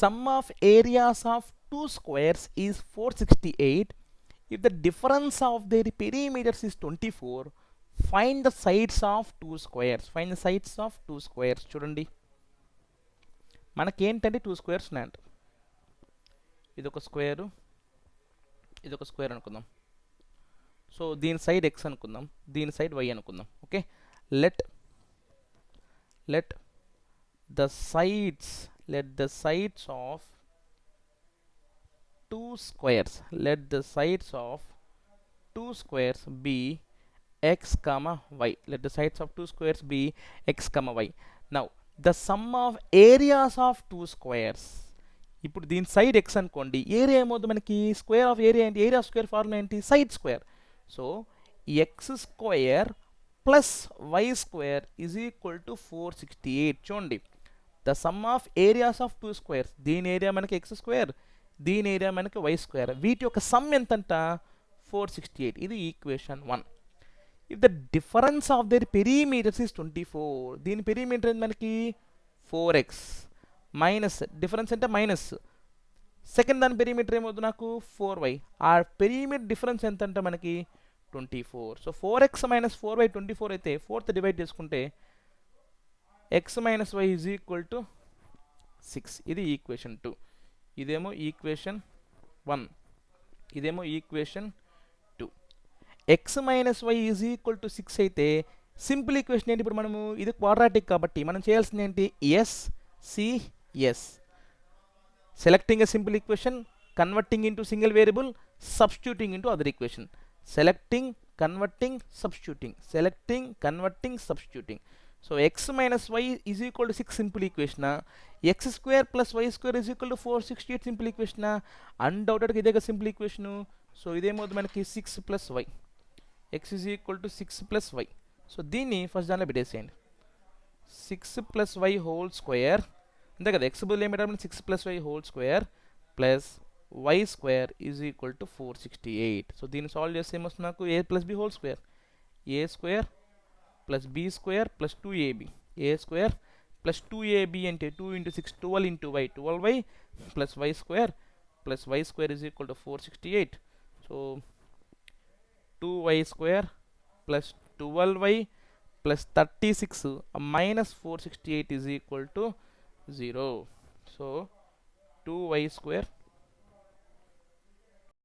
sum of areas of two squares is 468. If the difference of their perimeters is 24, find the sides of two squares. Find the sides of two squares. చూడండి మనకేంటంటే two squares ఉన్నాయంట. ఇదొక square, ఇదొక square అనుకుందాం. So దీని side x అనుకుందాం, దీని side y అనుకుందాం. Okay, let the sides of two squares, be x comma y. Let the sides of two squares be x comma y. Now the sum of areas of two squares. ఇప్పుడు దీని side x అనుకోండి, area ఏమవుతుంది మనకి? Square of area ఏంటి? Area square formula ఏంటి? Side square. So x square plus y square is equal to 468. చూడండి, the sum of areas of two squares, దీని area మనకి x స్క్వేర్, దీని ఏరియా మనకి y స్క్వేర్, వీటి యొక్క సమ్ ఎంతంట? 468. ఇది equation 1. If the difference of their perimeters is 24, దీని perimeter ఏంటి మనకి? 4x మైనస్ డిఫరెన్స్ అంటే మైనస్, సెకండ్ దాని పెరిమీటర్ ఏమవుతుంది నాకు? 4y. ఆ పెరిమీటర్ డిఫరెన్స్ ఎంత అంటే మనకి 24. సో 4x మైనస్ 4y 24 అయితే 4th డివైడ్ చేసుకుంటే x minus y is equal to 6. ఇది ఈక్వేషన్ 2. ఇదేమో ఈక్వేషన్ 1, ఇదేమో equation 2. x minus y is equal to 6 అయితే సింపుల్ ఈక్వేషన్ ఏంటి? ఇప్పుడు మనము ఇది క్వాడ్రాటిక్ కాబట్టి మనం చేయాల్సింది ఏంటి? SCS, selecting a simple equation, converting into single variable, substituting into other equation. Selecting, converting, substituting. So x minus y is equal to 6 simple equation. x square plus y square is equal to 468 simple equation. Undoubtedly ఇదే కదా simple equation. So ఇదేమవుతుంది మనకి 6 plus y. x is equal to 6 plus y. So దీన్ని first దానిలో పెట్టేసేయండి. 6 plus y whole square అంతే కదా, x బదులు ఏమి పెట్టాలి? 6 plus y whole square plus y square is equal to 468. So దీన్ని సాల్వ్ చేస్తే ఏమొస్తుంది నాకు? a plus b whole square, a square plus b square plus 2ab, a square plus 2ab అంటే 2 into 6 12 into y, 12y plus y square is equal to 468. so 2y square plus 12y plus 36 minus 468 is equal to 0. so 2y square